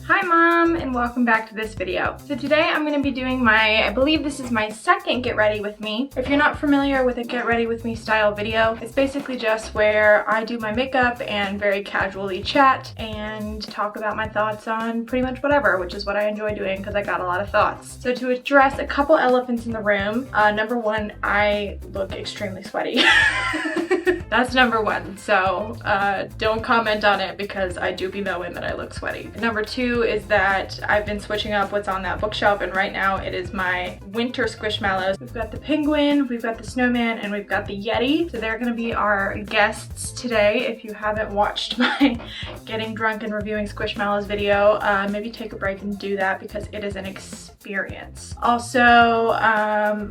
Hi Mom, and welcome back to this video. So today I'm going to be doing I believe this is my second get ready with me. If you're not familiar with a get ready with me style video, it's basically just where I do my makeup and very casually chat and talk about my thoughts on pretty much whatever, which is what I enjoy doing because I got a lot of thoughts. So to address a couple elephants in the room, number one, I look extremely sweaty. That's number one, so don't comment on it because I do be knowing that I look sweaty. Number two is that I've been switching up what's on that bookshelf, and right now it is my winter Squishmallows. We've got the penguin, we've got the snowman, and we've got the Yeti. So they're gonna be our guests today. If you haven't watched my getting drunk and reviewing Squishmallows video, maybe take a break and do that because it is an experience. Also,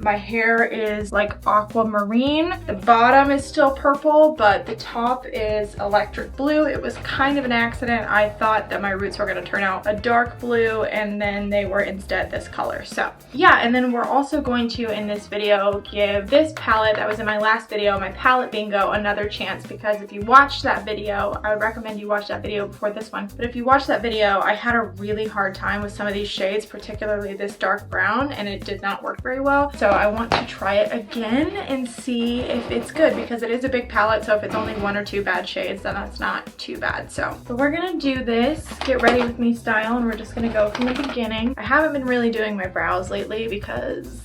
my hair is like aquamarine. The bottom is still purple, but the top is electric blue. It was kind of an accident. I thought that my roots were gonna turn out a dark blue, and then they were instead this color. So yeah, and then we're also going to, in this video, give this palette that was in my last video, my palette bingo, another chance, because if you watched that video, I would recommend you watch that video before this one. But if you watch that video, I had a really hard time with some of these shades, particularly this dark brown, and it did not work very well. So I want to try it again and see if it's good, because it is a big palette, so if it's only one or two bad shades, then that's not too bad. So we're gonna do this get ready with me style, and we're just gonna go from the beginning. I haven't been really doing my brows lately because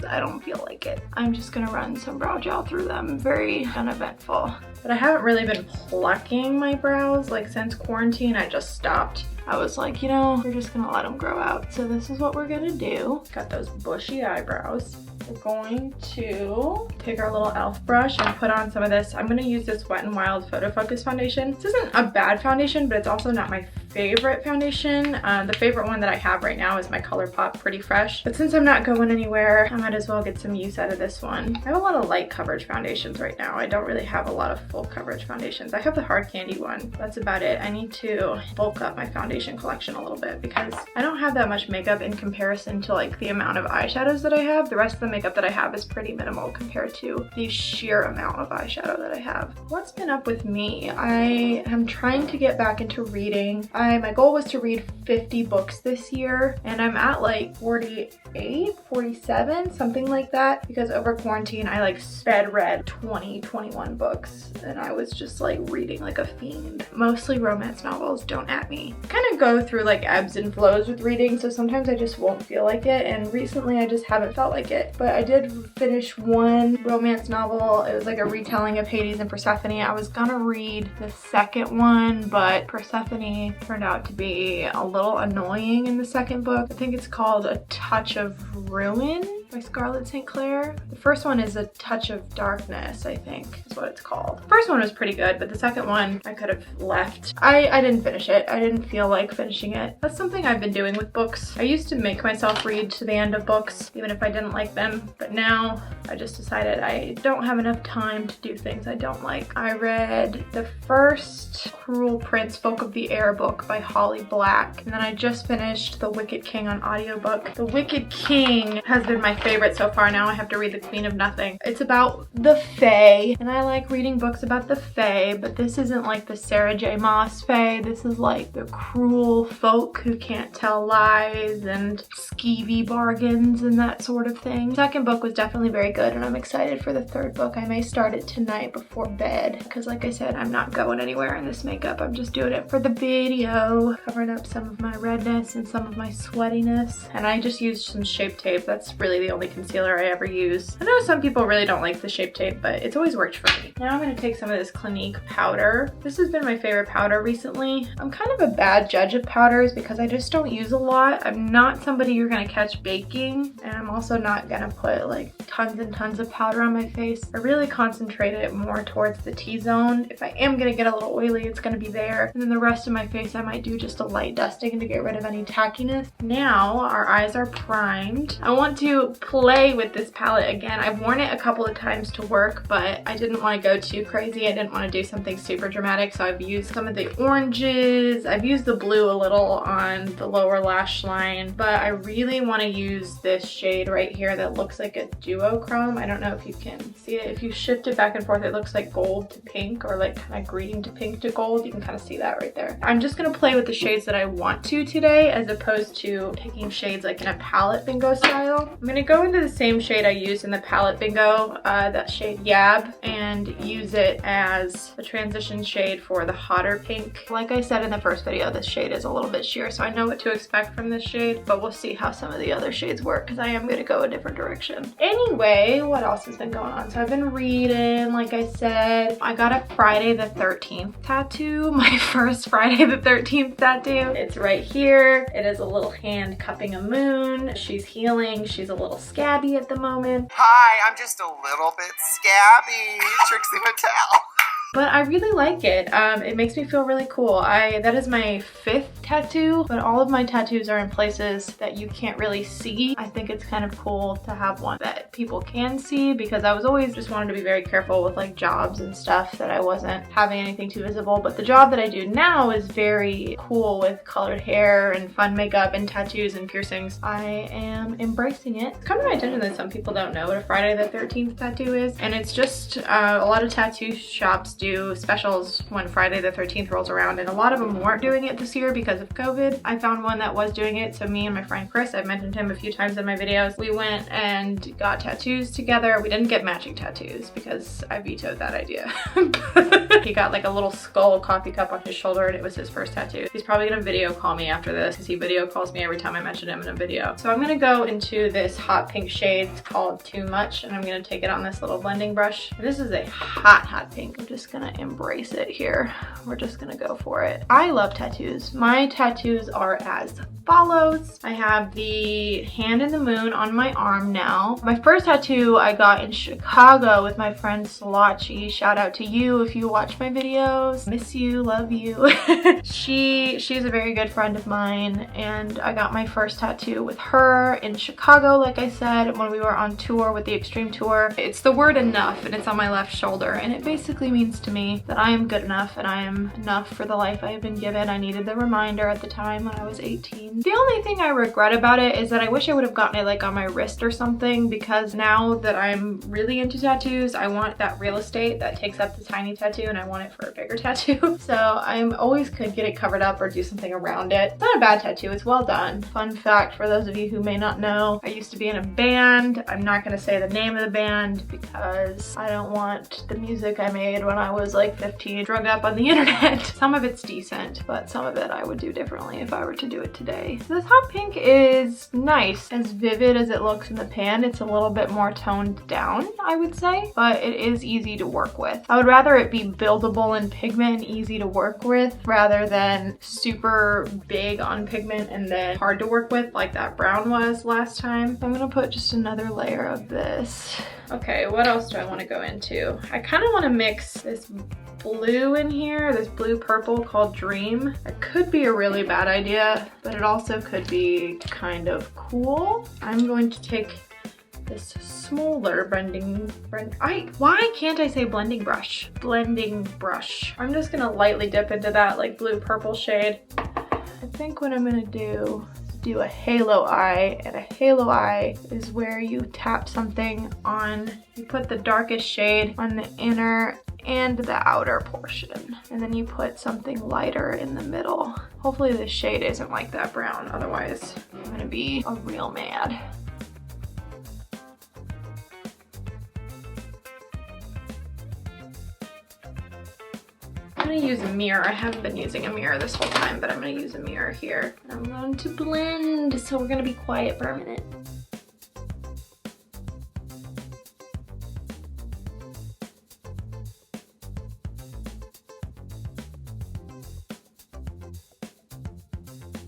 I don't feel like it. I'm just gonna run some brow gel through them, very uneventful. But I haven't really been plucking my brows like since quarantine. I just stopped. I was like, you know, we're just gonna let them grow out. So this is what we're gonna do. Got those bushy eyebrows. We're going to take our little e.l.f. brush and put on some of this. I'm gonna use this Wet n Wild Photo Focus foundation. This isn't a bad foundation, but it's also not my favorite foundation. The favorite one that I have right now is my ColourPop Pretty Fresh. But since I'm not going anywhere, I might as well get some use out of this one. I have a lot of light coverage foundations right now. I don't really have a lot of full coverage foundations. I have the Hard Candy one. That's about it. I need to bulk up my foundation collection a little bit because I don't have that much makeup in comparison to like the amount of eyeshadows that I have. The rest of the makeup that I have is pretty minimal compared to the sheer amount of eyeshadow that I have. What's been up with me? I am trying to get back into reading. My goal was to read 50 books this year, and I'm at like 48, 47, something like that, because over quarantine I like sped read 20, 21 books, and I was just like reading like a fiend. Mostly romance novels, don't at me. I kind of go through like ebbs and flows with reading, so sometimes I just won't feel like it, and recently I just haven't felt like it. But I did finish one romance novel. It was like a retelling of Hades and Persephone. I was gonna read the second one, but Persephone turned out to be a little annoying in the second book. I think it's called A Touch of Ruin by Scarlett St. Clair. The first one is A Touch of Darkness, I think is what it's called. The first one was pretty good, but the second one I could have left. I didn't finish it. I didn't feel like finishing it. That's something I've been doing with books. I used to make myself read to the end of books, even if I didn't like them, but now I just decided I don't have enough time to do things I don't like. I read the first Cruel Prince Folk of the Air book by Holly Black, and then I just finished The Wicked King on audiobook. The Wicked King has been my favorite so far. Now I have to read The Queen of Nothing. It's about the Fae, and I like reading books about the Fae, but this isn't like the Sarah J. Maas Fae. This is like the cruel folk who can't tell lies and skeevy bargains and that sort of thing. The second book was definitely very good, and I'm excited for the third book. I may start it tonight before bed because, like I said, I'm not going anywhere in this makeup. I'm just doing it for the video, covering up some of my redness and some of my sweatiness. And I just used some Shape Tape. That's really the only concealer I ever use. I know some people really don't like the Shape Tape, but it's always worked for me. Now I'm going to take some of this Clinique powder. This has been my favorite powder recently. I'm kind of a bad judge of powders because I just don't use a lot. I'm not somebody you're going to catch baking, and I'm also not going to put like tons and tons of powder on my face. I really concentrated it more towards the T-zone. If I am going to get a little oily, it's going to be there. And then the rest of my face, I might do just a light dusting to get rid of any tackiness. Now our eyes are primed. I want to play with this palette again. I've worn it a couple of times to work, but I didn't want to go too crazy. I didn't want to do something super dramatic, so I've used some of the oranges. I've used the blue a little on the lower lash line, but I really want to use this shade right here that looks like a duochrome. I don't know if you can see it. If you shift it back and forth, it looks like gold to pink, or like kind of green to pink to gold. You can kind of see that right there. I'm just going to play with the shades that I want to today, as opposed to picking shades like in a palette bingo style. I'm going to go into the same shade I used in the palette bingo, that shade Yab, and use it as a transition shade for the hotter pink. Like I said in the first video, this shade is a little bit sheer, so I know what to expect from this shade, but we'll see how some of the other shades work, because I am going to go a different direction. Anyway, what else has been going on? So I've been reading, like I said. I got a Friday the 13th tattoo, my first Friday the 13th tattoo. It's right here. It is a little hand cupping a moon. She's healing. She's a little scabby at the moment. Hi, I'm just a little bit scabby, Trixie Mattel. But I really like it. It makes me feel really cool. That is my 5th tattoo, but all of my tattoos are in places that you can't really see. I think it's kind of cool to have one that people can see, because I was always just wanted to be very careful with like jobs and stuff, that I wasn't having anything too visible. But the job that I do now is very cool, with colored hair and fun makeup and tattoos and piercings. I am embracing it. It's come to my attention that some people don't know what a Friday the 13th tattoo is, and it's just a lot of tattoo shops do specials when Friday the 13th rolls around, and a lot of them weren't doing it this year because of COVID. I found one that was doing it, so me and my friend Chris, I've mentioned him a few times in my videos, we went and got tattoos together. We didn't get matching tattoos because I vetoed that idea. He got like a little skull coffee cup on his shoulder, and it was his first tattoo. He's probably gonna video call me after this, because he video calls me every time I mention him in a video. So I'm gonna go into this hot pink shade. It's called Too Much, and I'm gonna take it on this little blending brush. This is a hot pink. I'm just gonna embrace it here. We're just gonna go for it. I love tattoos. My tattoos are as follows. I have the hand in the moon on my arm now. My first tattoo I got in Chicago with my friend Salachi. Shout out to you if you watch my videos. Miss you, love you. She's a very good friend of mine, and I got my first tattoo with her in Chicago, like I said, when we were on tour with the Extreme Tour. It's the word enough, and it's on my left shoulder, and it basically means to me that I am good enough and I am enough for the life I have been given. I needed the reminder at the time when I was 18. The only thing I regret about it is that I wish I would have gotten it like on my wrist or something, because now that I'm really into tattoos, I want that real estate that takes up the tiny tattoo, and I want it for a bigger tattoo. So I'm always could get it covered up or do something around it. It's not a bad tattoo, it's well done. Fun fact for those of you who may not know, I used to be in a band. I'm not gonna say the name of the band because I don't want the music I made when I was like 15 drugged up on the internet. Some of it's decent, but some of it I would do differently if I were to do it today. So this hot pink is nice. As vivid as it looks in the pan, it's a little bit more toned down, I would say, but it is easy to work with. I would rather it be buildable in pigment and easy to work with, rather than super big on pigment and then hard to work with like that brown was last time. I'm gonna put just another layer of this. Okay, what else do I want to go into? I kind of want to mix this blue in here, this blue purple called Dream. It could be a really bad idea, but it also could be kind of cool. I'm going to take this smaller why can't I say blending brush? Blending brush. I'm just gonna lightly dip into that like blue purple shade. I think what I'm gonna do a halo eye, and a halo eye is where you tap something on, you put the darkest shade on the inner and the outer portion, and then you put something lighter in the middle. Hopefully this shade isn't like that brown, otherwise I'm gonna be a real mad. I'm gonna use a mirror. I haven't been using a mirror this whole time, but I'm gonna use a mirror here. I'm going to blend, so we're gonna be quiet for a minute.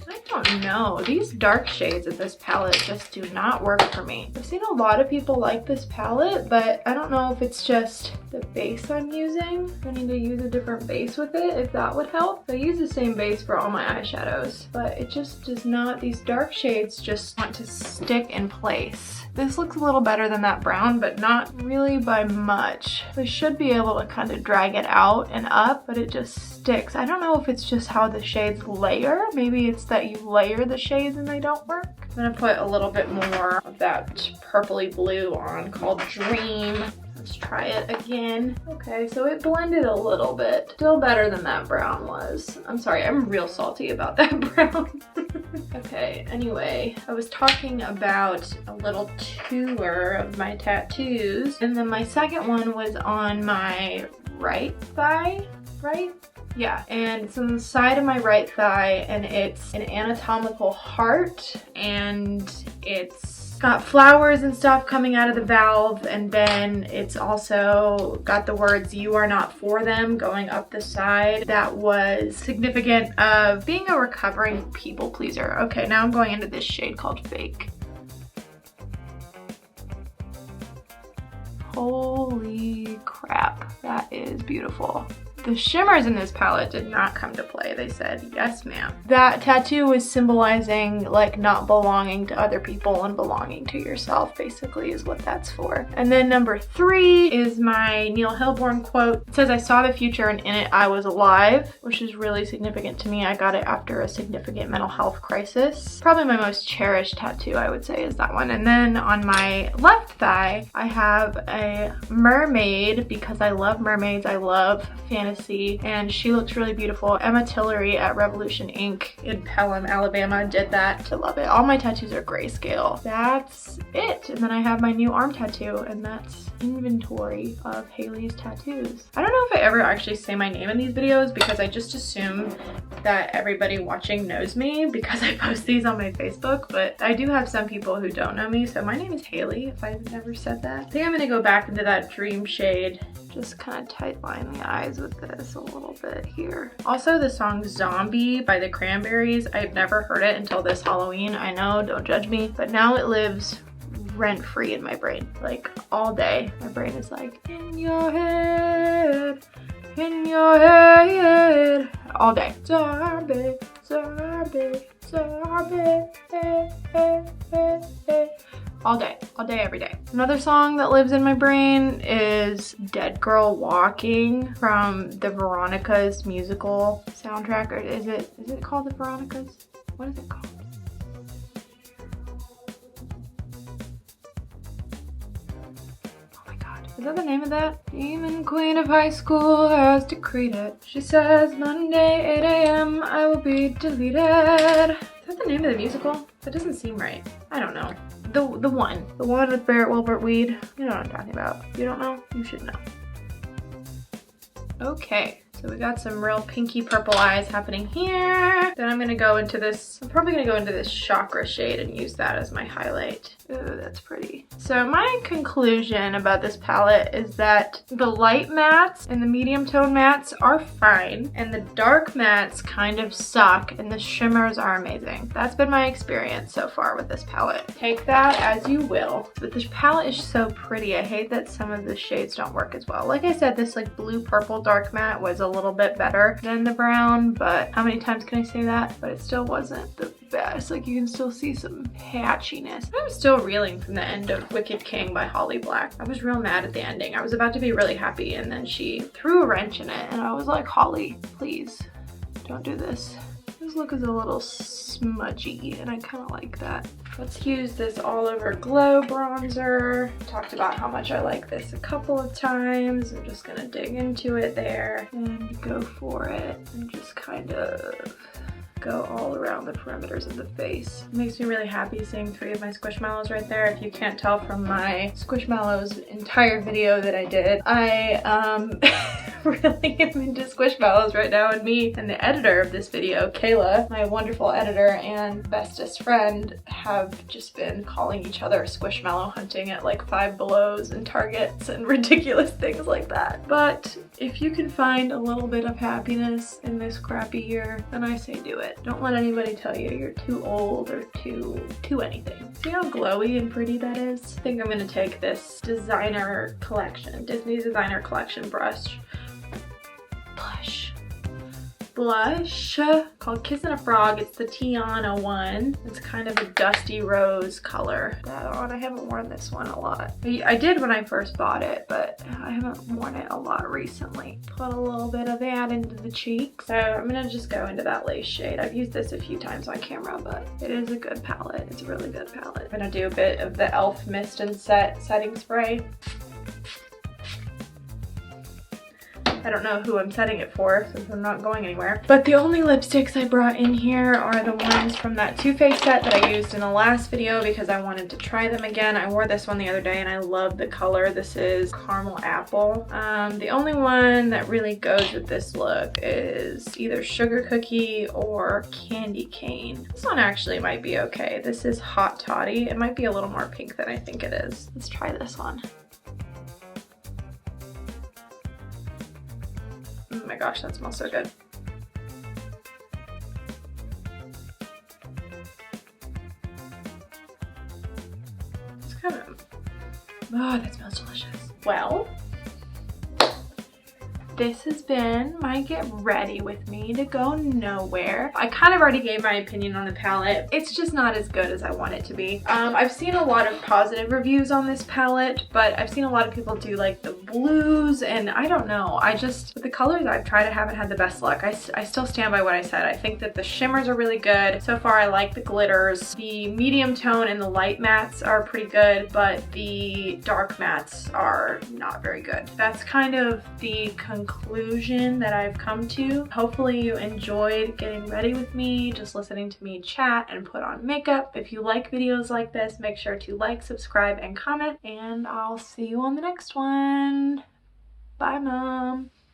I don't know. These dark shades of this palette just do not work for me. I've seen a lot of people like this palette, but I don't know if it's just the base I'm using. I need to use a different base with it, if that would help. I use the same base for all my eyeshadows, but it just does not, these dark shades just want to stick in place. This looks a little better than that brown, but not really by much. I should be able to kind of drag it out and up, but it just sticks. I don't know if it's just how the shades layer. Maybe it's that you layer the shades and they don't work. I'm gonna put a little bit more of that purpley blue on called Dream. Let's try it again. Okay, so it blended a little bit. Still better than that brown was. I'm sorry, I'm real salty about that brown. Okay, anyway, I was talking about a little tour of my tattoos, and then my second one was on my right thigh, right? Yeah, and it's on the side of my right thigh, and it's an anatomical heart, and it's got flowers and stuff coming out of the valve, and then it's also got the words "you are not for them" going up the side. That was significant of being a recovering people pleaser. Okay, now I'm going into this shade called Fake. Holy crap, that is beautiful. The shimmers in this palette did not come to play. They said, yes, ma'am. That tattoo was symbolizing like not belonging to other people and belonging to yourself, basically, is what that's for. And then number 3 is my Neil Hilborn quote. It says, "I saw the future and in it I was alive," which is really significant to me. I got it after a significant mental health crisis. Probably my most cherished tattoo, I would say, is that one. And then on my left thigh, I have a mermaid because I love mermaids. I love fantasy. And she looks really beautiful. Emma Tillery at Revolution Inc. in Pelham, Alabama did that to love it. All my tattoos are grayscale. That's it. And then I have my new arm tattoo, and that's inventory of Haley's tattoos. I don't know if I ever actually say my name in these videos because I just assume that everybody watching knows me because I post these on my Facebook, but I do have some people who don't know me, so my name is Haley if I've never said that. I think I'm gonna go back into that Dream shade. Just kind of tight line the eyes with this a little bit here. Also, the song Zombie by the Cranberries, I've never heard it until this Halloween. I know, don't judge me, but now it lives rent-free in my brain, like all day. My brain is like, in your head, all day. Zombie, zombie, zombie, all day, every day. Another song that lives in my brain is Dead Girl Walking from the Veronicas musical soundtrack. Or is it called the Veronicas? What is it called? Oh my god. Is that the name of that? Demon Queen of High School has decreed it. She says Monday 8 a.m. I will be deleted. Is that the name of the musical? That doesn't seem right. I don't know. The one with Barrett Wilbert Weed. You know what I'm talking about. You don't know? You should know. Okay, so we got some real pinky purple eyes happening here. Then I'm gonna go into this, I'm probably gonna go into this chakra shade and use that as my highlight. Ooh, that's pretty. So my conclusion about this palette is that the light mattes and the medium tone mattes are fine, and the dark mattes kind of suck, and the shimmers are amazing. That's been my experience so far with this palette. Take that as you will. But this palette is so pretty. I hate that some of the shades don't work as well. Like I said, this like blue purple dark matte was a little bit better than the brown, but how many times can I say that? But it still wasn't the best. Like, you can still see some patchiness. I'm still reeling from the end of Wicked King by Holly Black. I was real mad at the ending. I was about to be really happy, and then she threw a wrench in it, and I was like, Holly, please don't do this. This look is a little smudgy, and I kind of like that. Let's use this all over glow bronzer. Talked about how much I like this a couple of times. I'm just gonna dig into it there and go for it and just kind of go all around the perimeters of the face. It makes me really happy seeing 3 of my Squishmallows right there. If you can't tell from my Squishmallows entire video that I did, I really am into squishmallows right now, and me and the editor of this video, Kayla, my wonderful editor and bestest friend, have just been calling each other squishmallow hunting at like Five Belows and Targets and ridiculous things like that. But if you can find a little bit of happiness in this crappy year, then I say do it. Don't let anybody tell you you're too old or too anything. See how glowy and pretty that is? I think I'm gonna take this designer collection, Disney designer collection brush blush called Kissin' a Frog. It's the Tiana one. It's kind of a dusty rose color. That on. I haven't worn this one a lot. I did when I first bought it, but I haven't worn it a lot recently. Put a little bit of that into the cheeks. So I'm gonna just go into that lace shade. I've used this a few times on camera, but it is a good palette. It's a really good palette. I'm gonna do a bit of the e.l.f. Mist and Set setting spray. I don't know who I'm setting it for since I'm not going anywhere. But the only lipsticks I brought in here are the ones from that Too Faced set that I used in the last video because I wanted to try them again. I wore this one the other day and I love the color. This is Caramel Apple. The only one that really goes with this look is either Sugar Cookie or Candy Cane. This one actually might be okay. This is Hot Toddy. It might be a little more pink than I think it is. Let's try this one. Oh my gosh, that smells so good. It's kind of, oh, that smells delicious. Well, this has been my get ready with me to go nowhere. I kind of already gave my opinion on the palette. It's just not as good as I want it to be. I've seen a lot of positive reviews on this palette, but I've seen a lot of people do like the blues, and I don't know. With the colors I've tried, I haven't had the best luck. I still stand by what I said. I think that the shimmers are really good. So far, I like the glitters. The medium tone and the light mattes are pretty good, but the dark mattes are not very good. That's kind of the conclusion that I've come to. Hopefully you enjoyed getting ready with me, just listening to me chat and put on makeup. If you like videos like this, make sure to like, subscribe, and comment, and I'll see you on the next one. Bye, Mom.